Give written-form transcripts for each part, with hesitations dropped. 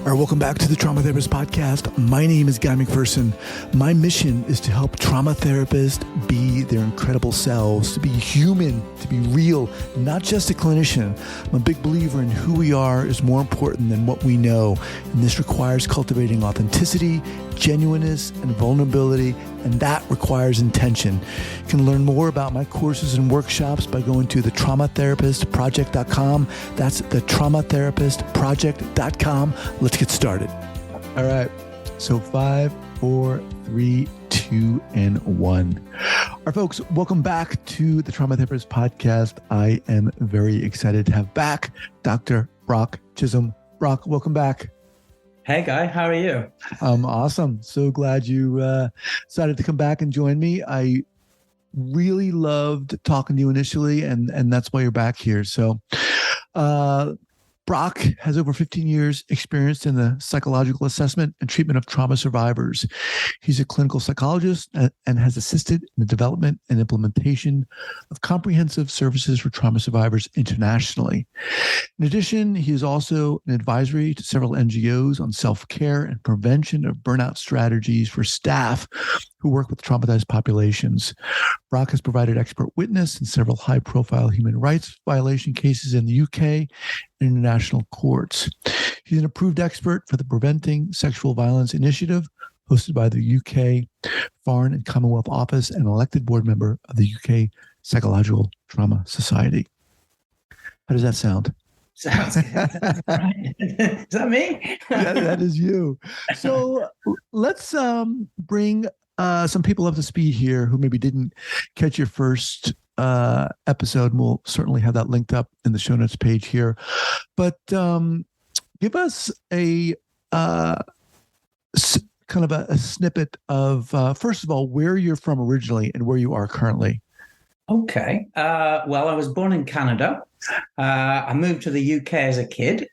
All right, welcome back to the Trauma Therapist Podcast. My name is Guy McPherson. My mission is to help trauma therapists be their incredible selves, to be human, to be real, not just a clinician. I'm a big believer in who we are is more important than what we know. And this requires cultivating authenticity, genuineness, and vulnerability, and that requires intention. You can learn more about my courses and workshops by going to thetraumatherapistproject.com. That's thetraumatherapistproject.com. Let's get started. All right. So 5, 4, 3, 2, and 1. All right, folks, welcome back to the Trauma Therapist Podcast. I am very excited to have back Dr. Brock Chisolm. Brock, welcome back. Hey, Guy. How are you? Awesome. So glad you decided to come back and join me. I really loved talking to you initially, and that's why you're back here. So Brock has over 15 years experience in the psychological assessment and treatment of trauma survivors. He's a clinical psychologist and has assisted in the development and implementation of comprehensive services for trauma survivors internationally. In addition, he is also an advisory to several NGOs on self-care and prevention of burnout strategies for staff who work with traumatized populations. Brock has provided expert witness in several high-profile human rights violation cases in the UK and international courts. He's an approved expert for the Preventing Sexual Violence Initiative, hosted by the UK Foreign and Commonwealth Office, and elected board member of the UK Psychological Trauma Society. How does that sound? Sounds good. Right. Is that me? That is you. So let's bring some people up to speed here who maybe didn't catch your first episode, and we'll certainly have that linked up in the show notes page here. But give us a kind of a snippet of, first of all, where you're from originally and where you are currently. Okay. Well, I was born in Canada. I moved to the UK as a kid.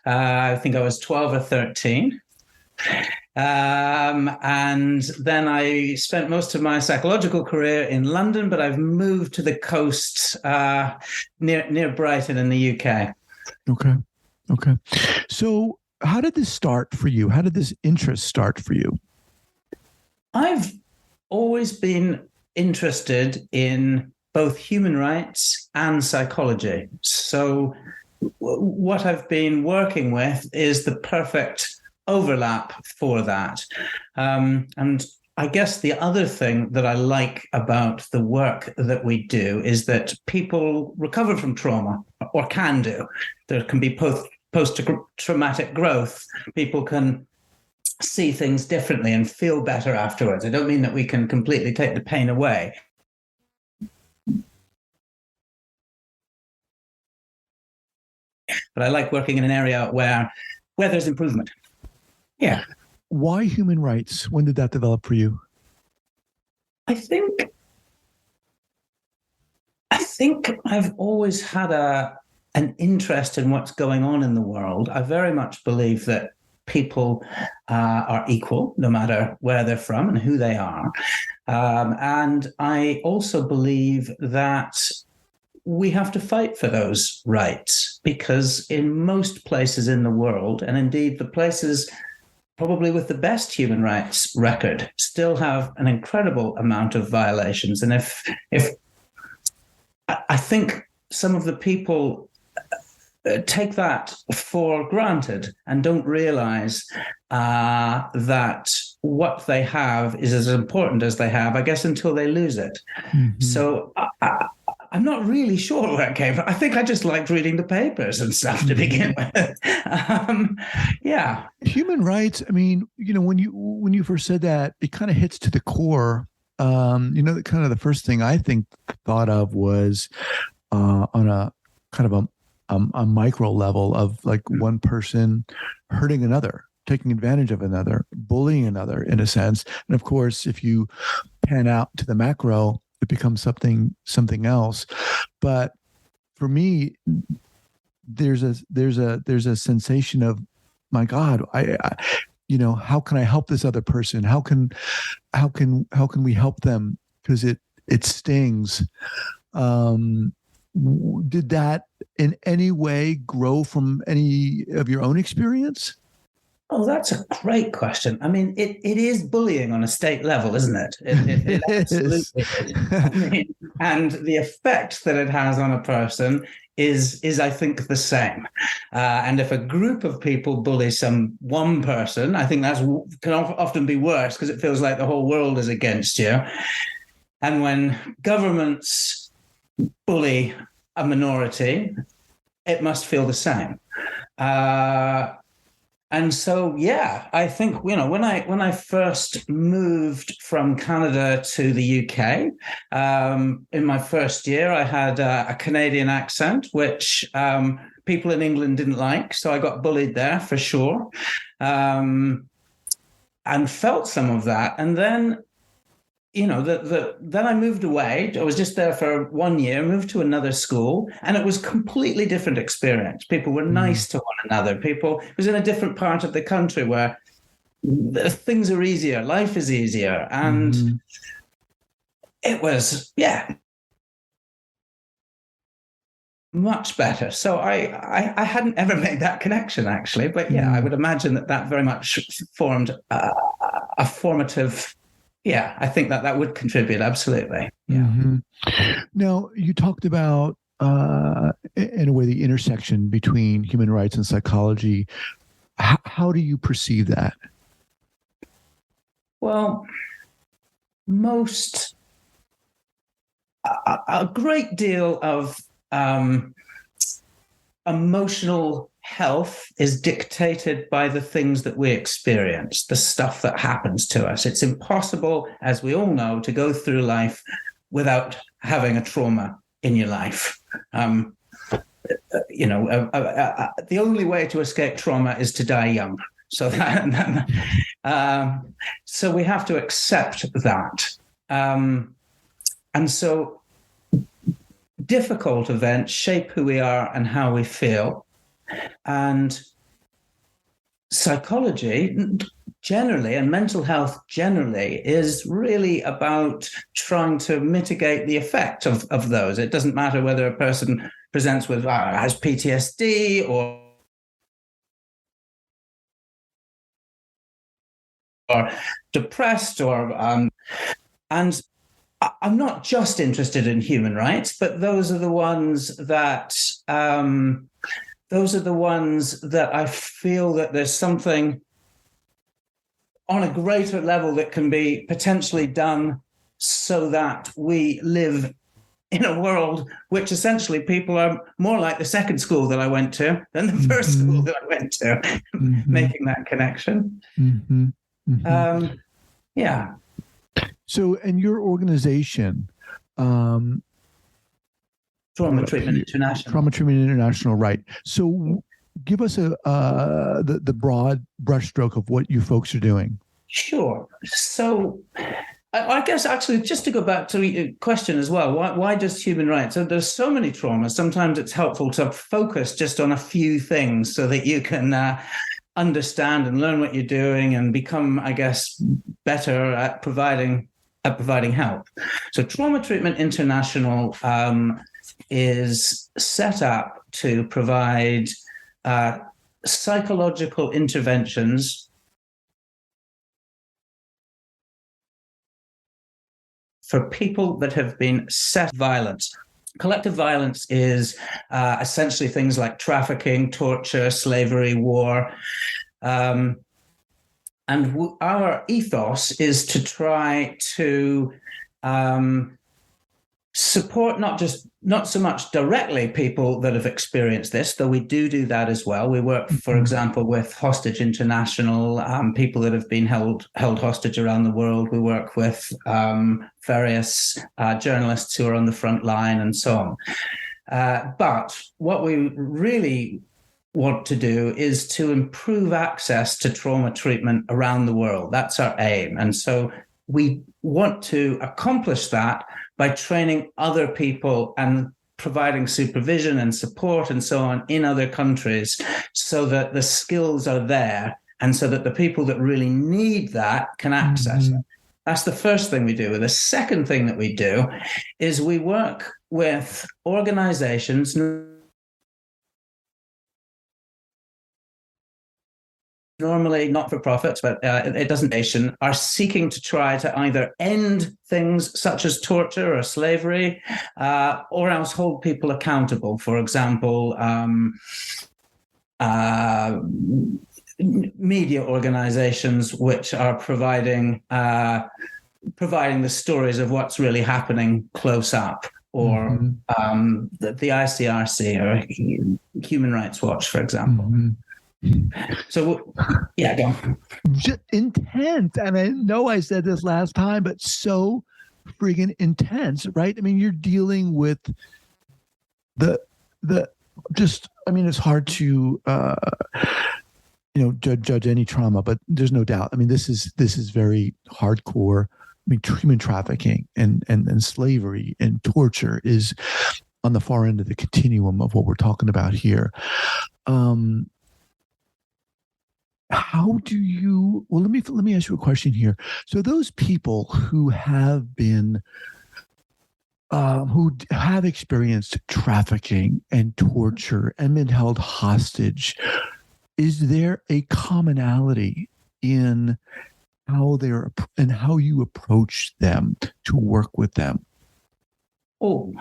I think I was 12 or 13. And then I spent most of my psychological career in London, but I've moved to the coast near Brighton in the UK. Okay. So how did this start for you? How did this interest start for you? I've always been interested in both human rights and psychology. So what I've been working with is the perfect overlap for that. And I guess the other thing that I like about the work that we do is that people recover from trauma, or can do. There can be post-traumatic growth. People can see things differently and feel better afterwards. I don't mean that we can completely take the pain away. But I like working in an area where there's improvement. Yeah. Why human rights? When did that develop for you? I think I've always had an interest in what's going on in the world. I very much believe that people are equal, no matter where they're from and who they are. And I also believe that we have to fight for those rights, because in most places in the world, and indeed the places probably with the best human rights record, still have an incredible amount of violations. And if I think some of the people take that for granted and don't realize that what they have is as important as they have, I guess, until they lose it. Mm-hmm. So I'm not really sure where it came from. I think I just liked reading the papers and stuff to begin with. Yeah. Human rights. I mean, when you first said that, it kind of hits to the core. Kind of the first thing I thought of was on a kind of a micro level of like one person hurting another, taking advantage of another, bullying another in a sense. And of course, if you pan out to the macro, it becomes something else. But for me, there's a sensation of, my God, I how can I help this other person? How can we help them because it stings. Did that in any way grow from any of your own experience? Oh, that's a great question. I mean, it is bullying on a state level, isn't it? It absolutely is. I mean, and the effect that it has on a person is I think the same. And if a group of people bully one person, I think can often be worse because it feels like the whole world is against you. And when governments bully a minority, it must feel the same. And so, yeah, I think, when I first moved from Canada to the UK, in my first year, I had a Canadian accent, which people in England didn't like. So I got bullied there for sure, and felt some of that. And then, then I moved away. I was just there for 1 year, moved to another school, and it was a completely different experience. People were nice to one another. It was in a different part of the country where things are easier, life is easier. And it was, much better. So I hadn't ever made that connection, actually. But I would imagine that very much formed a formative. Yeah, I think that would contribute, absolutely. Yeah. Now, you talked about, in a way, the intersection between human rights and psychology. How do you perceive that? Well, a great deal of emotional health is dictated by the things that we experience, the stuff that happens to us. It's impossible, as we all know, to go through life without having a trauma in your life. The only way to escape trauma is to die young. So so we have to accept that. And so difficult events shape who we are and how we feel. And psychology generally, and mental health generally, is really about trying to mitigate the effect of those. It doesn't matter whether a person presents with has PTSD or depressed and I'm not just interested in human rights, but those are the ones that I feel that there's something on a greater level that can be potentially done so that we live in a world which essentially people are more like the second school that I went to than the first school that I went to, making that connection. Yeah. So, in your organization, Trauma Treatment International. Trauma Treatment International, right? So, give us the broad brushstroke of what you folks are doing. Sure. So, I guess actually, just to go back to your question as well, why just human rights? So there's so many traumas. Sometimes it's helpful to focus just on a few things so that you can understand and learn what you're doing and become, I guess, better at providing help. So Trauma Treatment International is set up to provide psychological interventions for people that have been set violence. Collective violence is essentially things like trafficking, torture, slavery, war. And our ethos is to try to support not so much directly people that have experienced this, though we do that as well. We work, for example, with Hostage International, people that have been held hostage around the world. We work with various journalists who are on the front line and so on. But what we really want to do is to improve access to trauma treatment around the world. That's our aim. And so we want to accomplish that by training other people and providing supervision and support and so on in other countries so that the skills are there and so that the people that really need that can access it. That's the first thing we do. The second thing that we do is we work with organizations, normally not-for-profits, but it doesn't nation, are seeking to try to either end things such as torture or slavery, or else hold people accountable. For example, media organizations which are providing the stories of what's really happening close up, or the ICRC or Human Rights Watch, for example. So, yeah, go on. Intense. And I know I said this last time, but so friggin' intense, right? I mean, you're dealing with it's hard to, judge any trauma, but there's no doubt. I mean, this is very hardcore. I mean, human trafficking and slavery and torture is on the far end of the continuum of what we're talking about here. How do you? Well, let me ask you a question here. So those people who have been, who have experienced trafficking and torture and been held hostage, is there a commonality in how you approach them to work with them? Oh,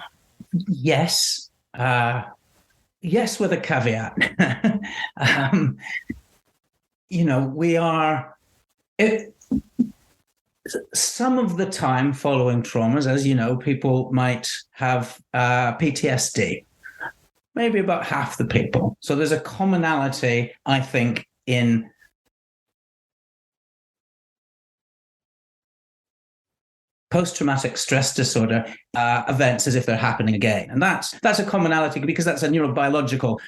yes. Yes, with a caveat. We are, some of the time following traumas, as you know, people might have PTSD, maybe about half the people. So there's a commonality, I think, in post-traumatic stress disorder events as if they're happening again. And that's a commonality because that's a neurobiological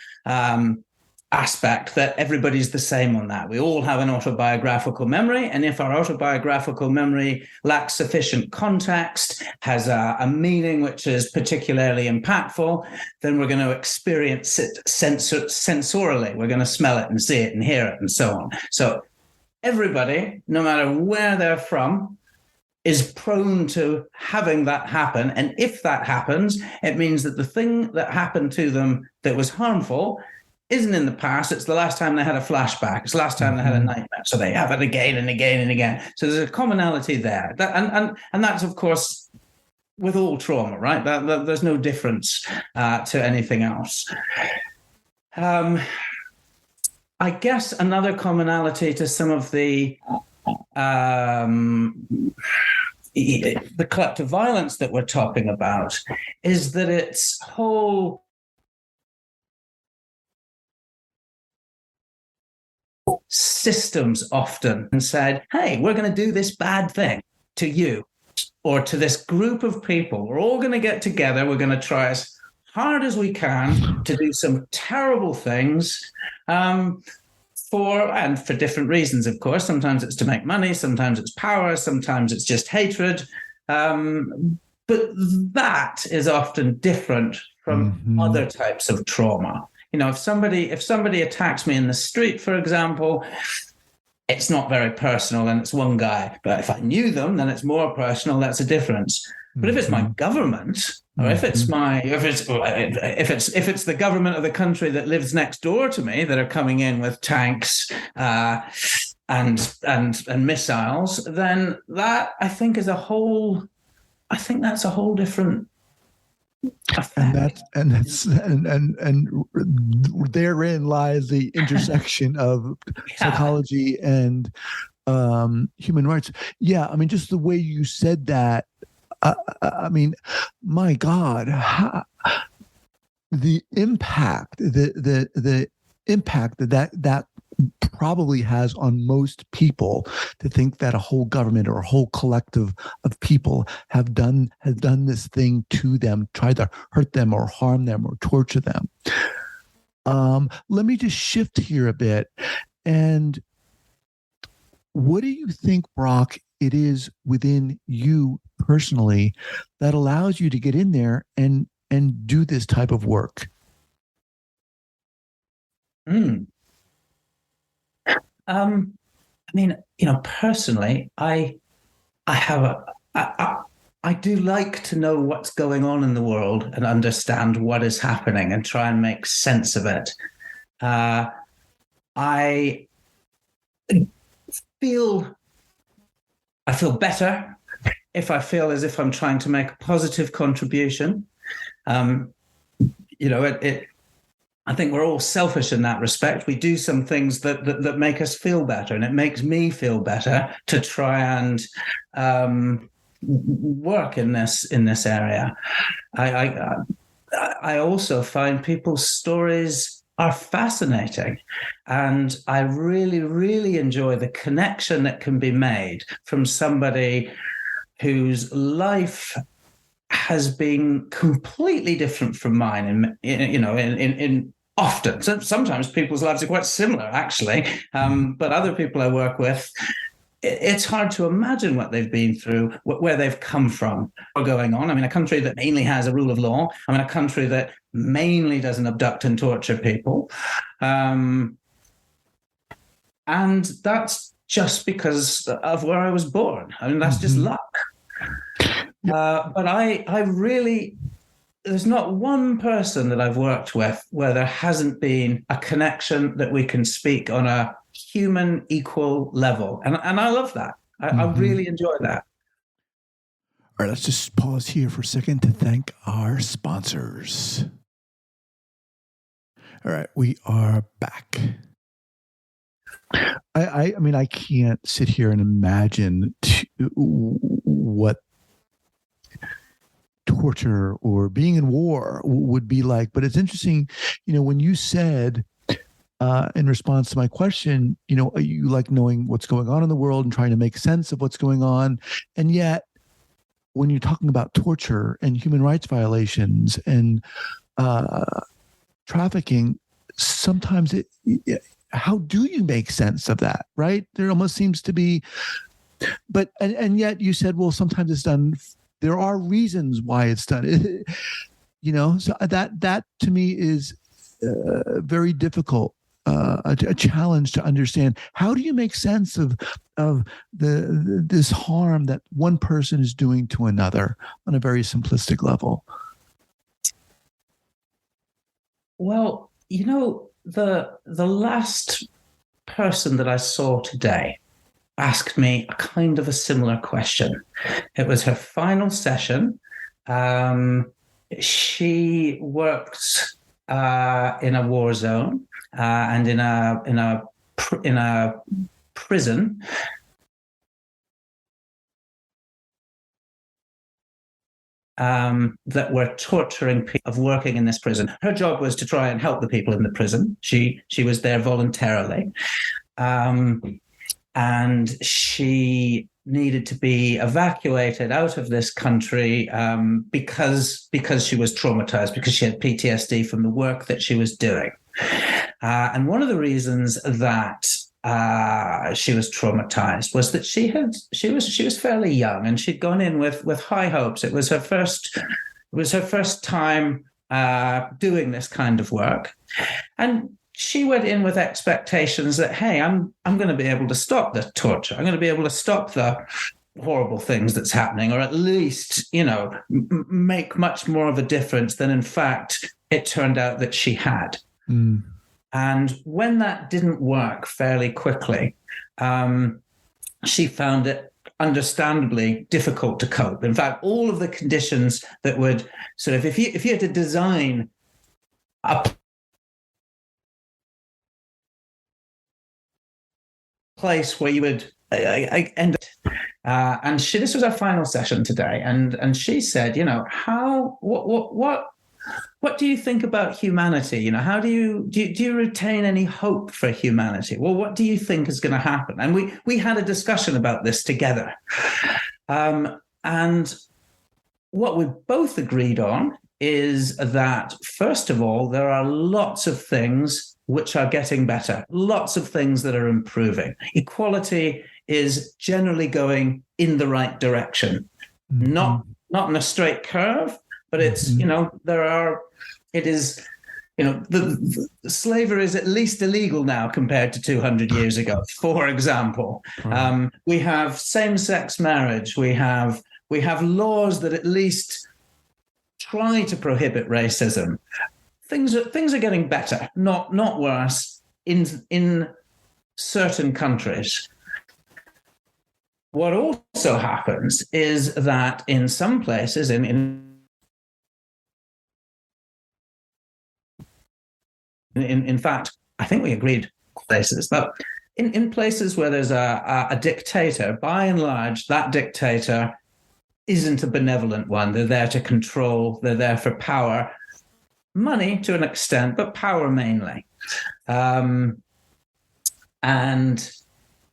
aspect, that everybody's the same on that. We all have an autobiographical memory, and if our autobiographical memory lacks sufficient context, has a meaning which is particularly impactful, then we're going to experience it sensorily. We're going to smell it and see it and hear it and so on. So everybody, no matter where they're from, is prone to having that happen. And if that happens, it means that the thing that happened to them that was harmful isn't in the past. It's the last time they had a flashback. It's the last time they had a nightmare. So they have it again and again and again. So there's a commonality there. And that's, of course, with all trauma, right? There's no difference to anything else. I guess another commonality to some of the collective violence that we're talking about is that its whole systems often said, hey, we're going to do this bad thing to you or to this group of people. We're all going to get together. We're going to try as hard as we can to do some terrible things for different reasons, of course. Sometimes it's to make money. Sometimes it's power. Sometimes it's just hatred. But that is often different from other types of trauma. If somebody attacks me in the street, for example, it's not very personal and it's one guy. But if I knew them, then it's more personal. That's a difference. But if it's my government, or if it's the government of the country that lives next door to me that are coming in with tanks and missiles, then that I think that's a whole different. And therein lies the intersection of psychology and human rights. Yeah, I mean, just the way you said that. I mean, my God, the impact, the impact that probably has on most people, to think that a whole government or a whole collective of people has done this thing to them, tried to hurt them or harm them or torture them. Let me just shift here a bit. And what do you think, Brock, it is within you personally that allows you to get in there and do this type of work? I mean, personally, I I do like to know what's going on in the world and understand what is happening and try and make sense of it. I feel better if I feel as if I'm trying to make a positive contribution. I think we're all selfish in that respect. We do some things that make us feel better, and it makes me feel better to try and work in this area. I also find people's stories are fascinating, and I really, really enjoy the connection that can be made from somebody whose life has been completely different from mine, in often. Sometimes people's lives are quite similar, actually, but other people I work with, it's hard to imagine what they've been through, where they've come from, what's going on. I mean, a country that mainly has a rule of law. I mean, a country that mainly doesn't abduct and torture people. And that's just because of where I was born. I mean, that's just luck. But I really, there's not one person that I've worked with where there hasn't been a connection that we can speak on a human equal level. And I love that. I really enjoy that. All right, let's just pause here for a second to thank our sponsors. All right, we are back. I mean, I can't sit here and imagine what torture or being in war would be like. But it's interesting, when you said in response to my question, you like knowing what's going on in the world and trying to make sense of what's going on. And yet, when you're talking about torture and human rights violations and trafficking, sometimes how do you make sense of that, right? There almost seems to be, but yet you said, well, sometimes it's done. There are reasons why it's done. So that to me is very difficult, a challenge to understand. How do you make sense of this harm that one person is doing to another on a very simplistic level? Well, the last person that I saw today asked me a kind of a similar question. It was her final session. She worked in a war zone and in a prison. That were torturing people of working in this prison. Her job was to try and help the people in the prison. She was there voluntarily. And she needed to be evacuated out of this country because she was traumatized, because she had PTSD from the work that she was doing. And one of the reasons that she was traumatized was that she was fairly young, and she'd gone in with high hopes. It was her first time doing this kind of work, and she went in with expectations that, hey, I'm going to be able to stop the torture. I'm going to be able to stop the horrible things that's happening, or at least, make much more of a difference than, in fact, it turned out that she had. Mm. And when that didn't work fairly quickly, she found it understandably difficult to cope. In fact, all of the conditions that would sort of, if you had to design a place where you would end up, and this was our final session today, and she said, what do you think about humanity? How do you retain any hope for humanity? Well, what do you think is going to happen? And we had a discussion about this together, and what we both agreed on is that, first of all, there are lots of things which are getting better, lots of things that are improving. Equality is generally going in the right direction, not in a straight curve, but it's, it is slavery is at least illegal now compared to 200 years ago, for example. Right. We have same-sex marriage. We have laws that at least try to prohibit racism. Things are getting better, not worse in certain countries. What also happens is that in some places, in fact, I think we agreed places, but in places where there's a dictator, by and large, that dictator isn't a benevolent one. They're there to control, they're there for power, money to an extent, but power mainly. And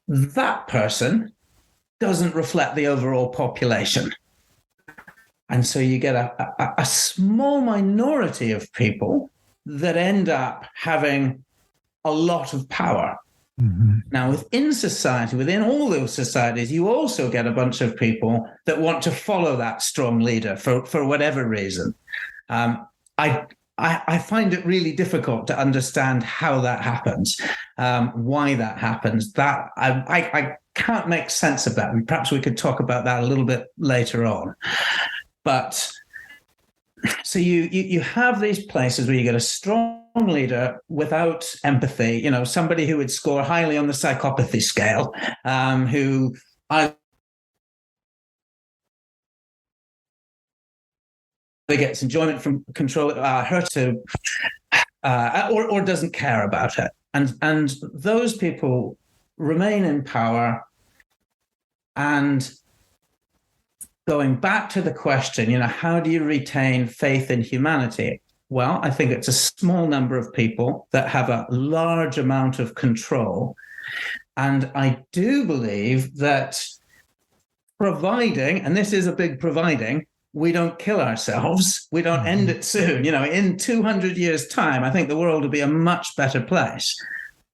that person doesn't reflect the overall population. And so you get a small minority of people that end up having a lot of power. Mm-hmm. Now, within society, within all those societies, you also get a bunch of people that want to follow that strong leader for whatever reason. I find it really difficult to understand how that happens, why that happens. That I can't make sense of that. And perhaps we could talk about that a little bit later on. But so you have these places where you get a strong leader without empathy, somebody who would score highly on the psychopathy scale, who either gets enjoyment from control, her to, or doesn't care about it. And those people remain in power. And going back to the question, how do you retain faith in humanity? Well, I think it's a small number of people that have a large amount of control. And I do believe that providing, and this is a big providing, we don't kill ourselves, we don't end it soon. In 200 years' time, I think the world will be a much better place.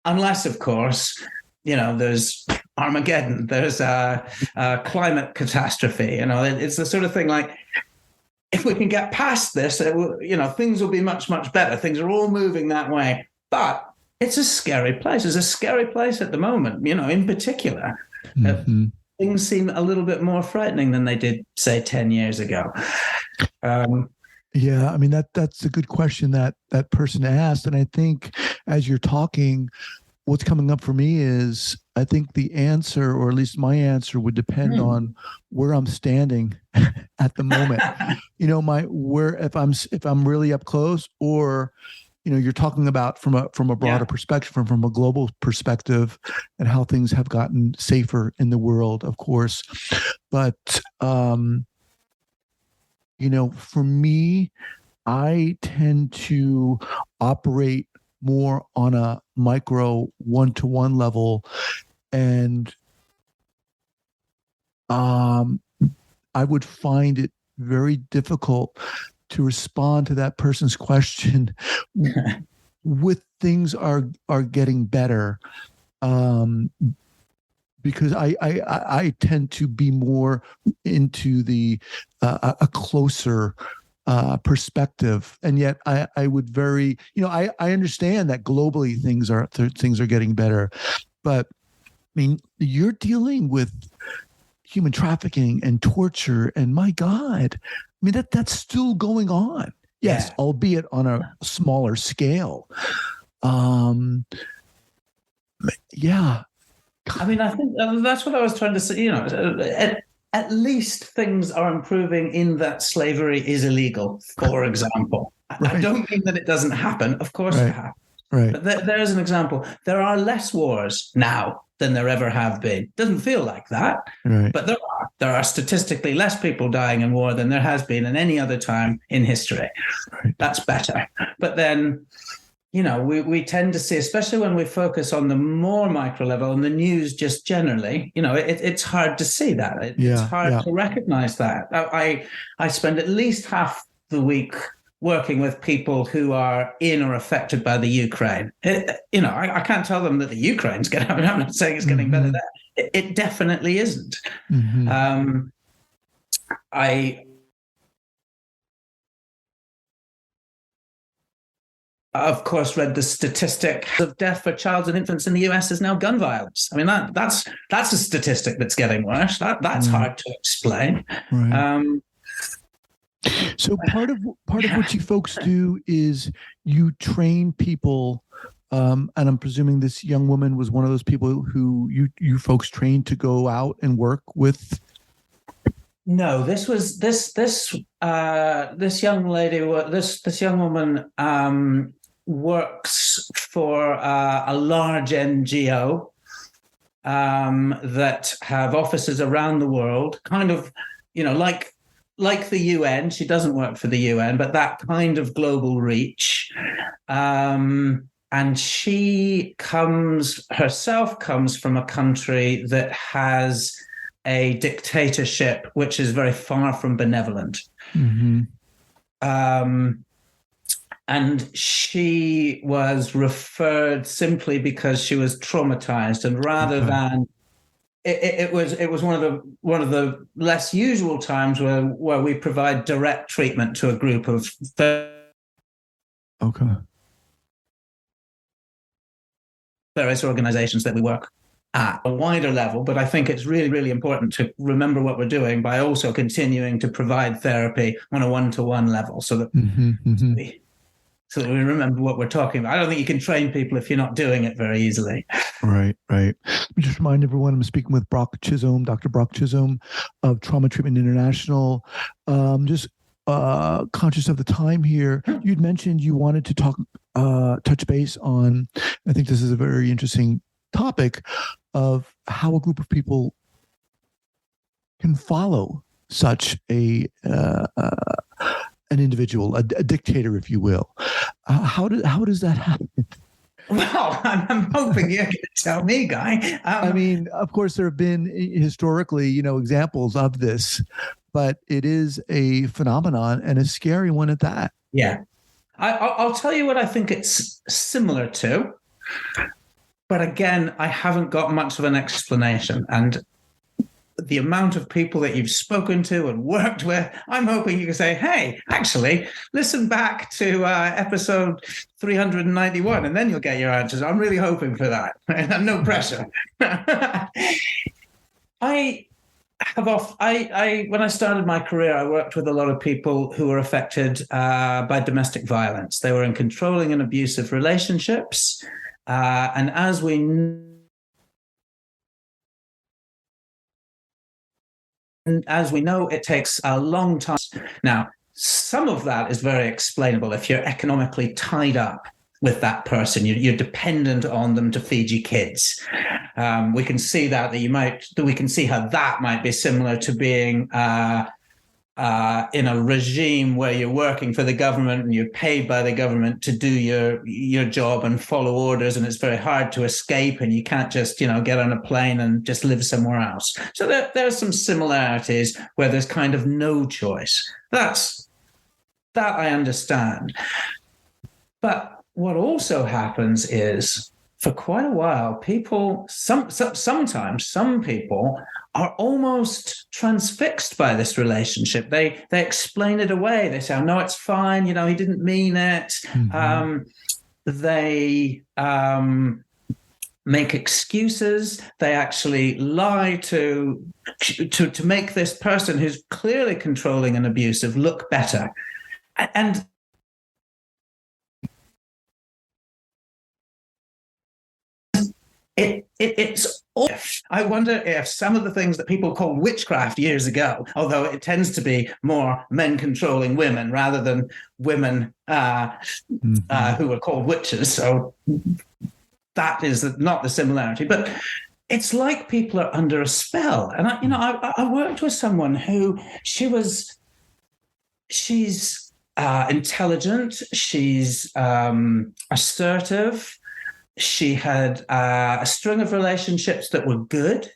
Unless, of course, there's Armageddon, there's a climate catastrophe. It's the sort of thing like, if we can get past this, things will be much, much better. Things are all moving that way. But it's a scary place. It's a scary place at the moment, in particular. Mm-hmm. Things seem a little bit more frightening than they did, say, 10 years ago. Yeah, I mean, that's a good question that person asked. And I think as you're talking, what's coming up for me is I think the answer, or at least my answer, would depend on where I'm standing at the moment. If I'm really up close, or you're talking about from a broader perspective, from a global perspective, and how things have gotten safer in the world, of course. But for me, I tend to operate more on a micro one-to-one level, and I would find it very difficult to respond to that person's question with things are getting better, because I tend to be more into the a closer perspective, and yet I would I understand that globally things are getting better, but I mean, you're dealing with human trafficking and torture, and my God, I mean that's still going on. Yes, albeit on a smaller scale. Yeah. I mean, I think that's what I was trying to say. At least things are improving in that slavery is illegal, for example. Right. I don't mean that it doesn't happen. Of course it happens. Right. But there's an example. There are less wars now than there ever have been. Doesn't feel like that, right. But there are statistically less people dying in war than there has been in any other time in history. Right. That's better. But then, we tend to see, especially when we focus on the more micro level and the news just generally, it's hard to see that. It's hard to recognize that. I spend at least half the week working with people who are in or affected by the Ukraine. I can't tell them that the Ukraine's getting, I'm not saying it's getting better there. It definitely isn't. Mm-hmm. of course, read the statistic of death for child and infants in the US is now gun violence. I mean, that's a statistic that's getting worse. That's hard to explain. Right. So part of what you folks do is you train people, and I'm presuming this young woman was one of those people who you folks trained to go out and work with. No, this young lady, this young woman works for a large NGO that have offices around the world, kind of, like the UN. She doesn't work for the UN, but that kind of global reach. And she herself comes from a country that has a dictatorship which is very far from benevolent. Mm-hmm. And she was referred simply because she was traumatized, and rather than it was one of the less usual times where we provide direct treatment to a group of various organizations that we work at a wider level. But I think it's really, really important to remember what we're doing by also continuing to provide therapy on a one-to-one level, so that so that we remember what we're talking about. I don't think you can train people if you're not doing it very easily. Right. Let me just remind everyone, I'm speaking with Dr. Brock Chisolm of Trauma Treatment International. Just conscious of the time here, you'd mentioned you wanted to touch base on, I think this is a very interesting topic, of how a group of people can follow such an individual, a dictator, if you will. How does that happen? Well, I'm hoping you're going to tell me, Guy. I mean, of course, there have been historically, examples of this, but it is a phenomenon, and a scary one at that. Yeah. I'll tell you what I think it's similar to. But again, I haven't got much of an explanation. And the amount of people that you've spoken to and worked with, I'm hoping you can say, hey, actually, listen back to episode 391, and then you'll get your answers. I'm really hoping for that. No pressure. When I started my career, I worked with a lot of people who were affected by domestic violence. They were in controlling and abusive relationships. And as we know, it takes a long time. Now, some of that is very explainable. If you're economically tied up with that person, you're dependent on them to feed your kids. We can see we can see how that might be similar to being in a regime where you're working for the government and you're paid by the government to do your job and follow orders, and it's very hard to escape, and you can't just get on a plane and just live somewhere else. So there are some similarities where there's kind of no choice. That I understand. But what also happens is, for quite a while, sometimes some people are almost transfixed by this relationship. They explain it away. They say, "Oh, no, it's fine. He didn't mean it." Mm-hmm. They make excuses. They actually lie to make this person who's clearly controlling and abusive look better. And it's off. I wonder if some of the things that people called witchcraft years ago, although it tends to be more men controlling women rather than women who are called witches. So that is not the similarity. But it's like people are under a spell. And I worked with someone who she's intelligent, she's assertive. She had a string of relationships that were good,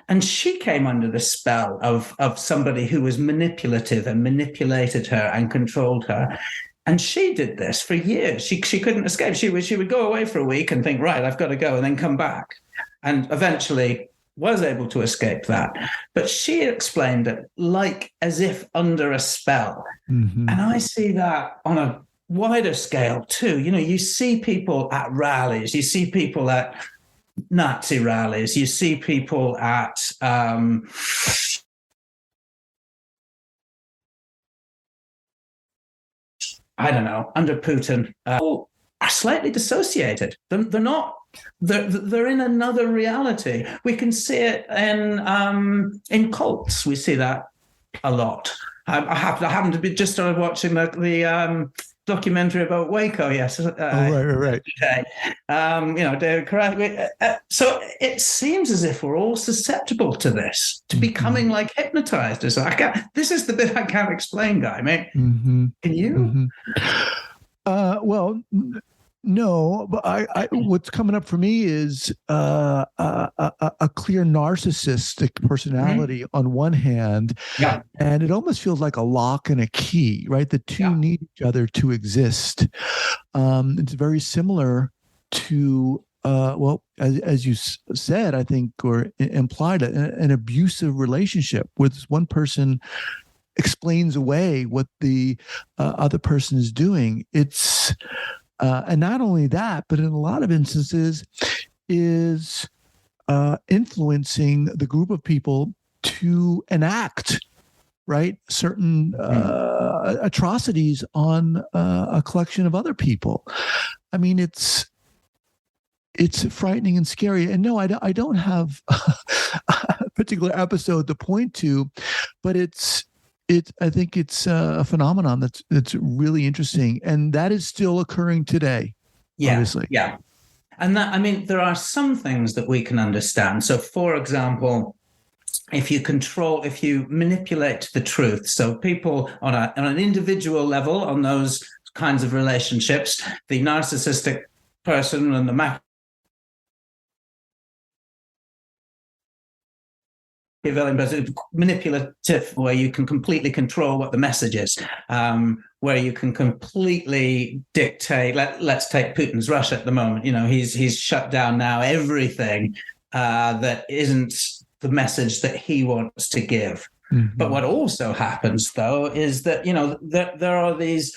and she came under the spell of somebody who was manipulative and manipulated her and controlled her. And she did this for years. She couldn't escape. She would go away for a week and think, right, I've got to go, and then come back, and eventually was able to escape that. But she explained it like as if under a spell. Mm-hmm. And I see that on wider scale too. You see people at rallies, you see people at Nazi rallies, you see people at I don't know, under Putin, are slightly dissociated. They're not. They're in another reality. We can see it in cults. We see that a lot. I happen to be just started watching the documentary about Waco. Yes. Right. So it seems as if we're all susceptible to this, to becoming like hypnotized. This is the bit I can't explain, Guy. Mate, can you? Well, no, but I what's coming up for me is a clear narcissistic personality on one hand, and it almost feels like a lock and a key, right? The two need each other to exist. It's very similar to as you said, I think, or implied, an abusive relationship where this one person explains away what the other person is doing. It's and not only that, but in a lot of instances is influencing the group of people to enact, right, certain atrocities on a collection of other people. I mean, it's frightening and scary. And no, I don't have a particular episode to point to, but I think it's a phenomenon that's really interesting, and that is still occurring today. Obviously. Yeah. And there are some things that we can understand. So, for example, if you manipulate the truth, so people on an individual level, on those kinds of relationships, the narcissistic person and the manipulative, where you can completely control what the message is, where you can completely dictate. Let's take Putin's Russia at the moment. He's shut down now everything that isn't the message that he wants to give. But what also happens, though, is that there are these.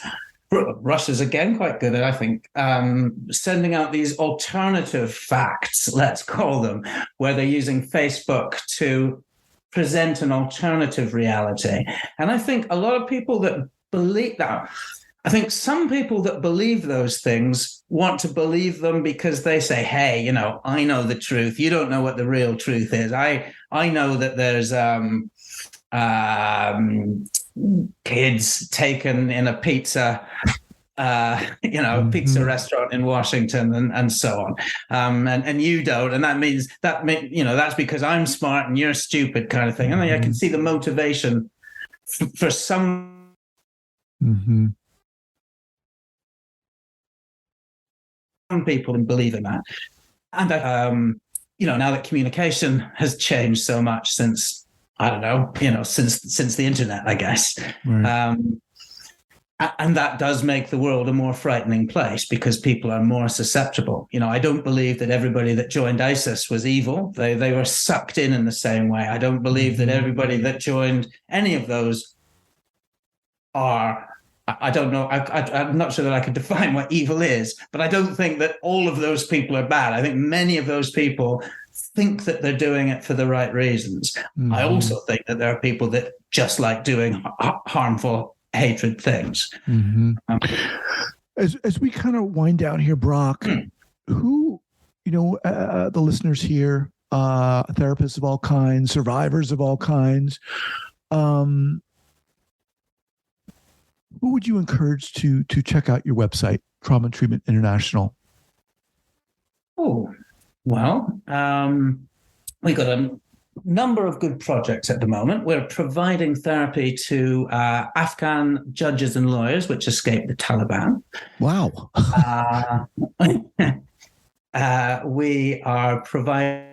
Russia's again quite good at, I think, sending out these alternative facts, let's call them, where they're using Facebook to present an alternative reality. And I think a lot of people that believe that, I think some people that believe those things want to believe them because they say, hey, I know the truth. You don't know what the real truth is. I know that there's kids taken in a pizza pizza restaurant in Washington and so on. And you don't. And that's because I'm smart and you're stupid, kind of thing. I can see the motivation for some. Some people in believing that. And now that communication has changed so much since, I don't know, since the internet, I guess. Right. And that does make the world a more frightening place because people are more susceptible. I don't believe that everybody that joined ISIS was evil. They were sucked in the same way. I don't believe that everybody that joined any of those are, I don't know, I'm not sure that I could define what evil is, but I don't think that all of those people are bad. I think many of those people think that they're doing it for the right reasons. I also think that there are people that just like doing harmful, hatred things. As we kind of wind down here, Brock, who, the listeners here, therapists of all kinds, survivors of all kinds, who would you encourage to check out your website, Trauma Treatment International? Oh, well, we got a number of good projects at the moment. We're providing therapy to Afghan judges and lawyers which escaped the Taliban. Wow. We are providing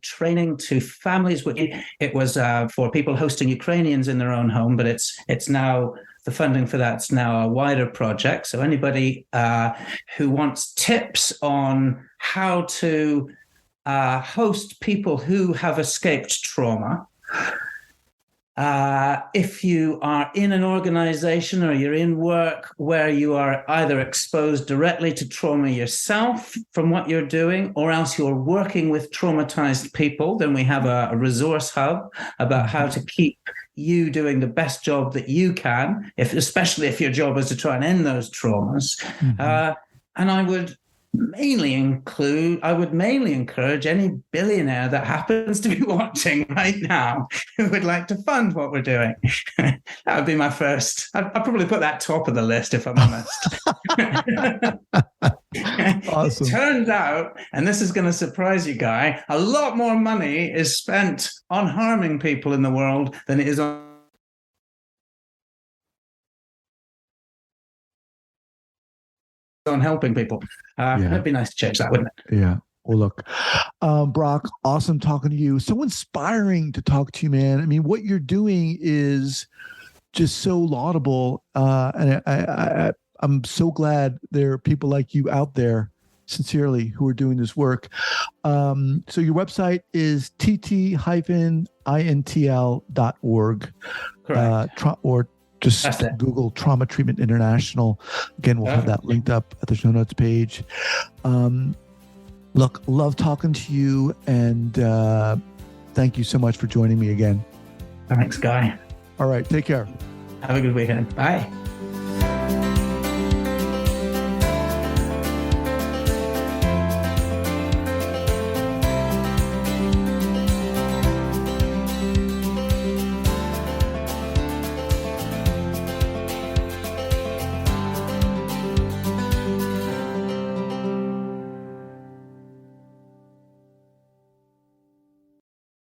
training to families. It was for people hosting Ukrainians in their own home, but it's now, the funding for that's now a wider project. So anybody who wants tips on how to host people who have escaped trauma If you are in an organization or you're in work where you are either exposed directly to trauma yourself from what you're doing, or else you're working with traumatized people, then we have a resource hub about how to keep you doing the best job that you can, especially if your job is to try and end those traumas. And I would mainly encourage any billionaire that happens to be watching right now who would like to fund what we're doing. That would be my first. I'd probably put that top of the list, if I'm honest. Awesome. It turns out, and this is going to surprise you, Guy, a lot more money is spent on harming people in the world than it is on helping people. It'd be nice to change that, wouldn't it? Yeah. Well, look, Brock, awesome talking to you. So inspiring to talk to you, man. I mean, what you're doing is just so laudable. And I'm so glad there are people like you out there, sincerely, who are doing this work. So your website is tt-intl.org. Correct. Or just Google Trauma Treatment International. Again, we'll have that linked up at the show notes page. Look, love talking to you, and thank you so much for joining me again. Thanks, Guy. All right, take care. Have a good weekend. Bye.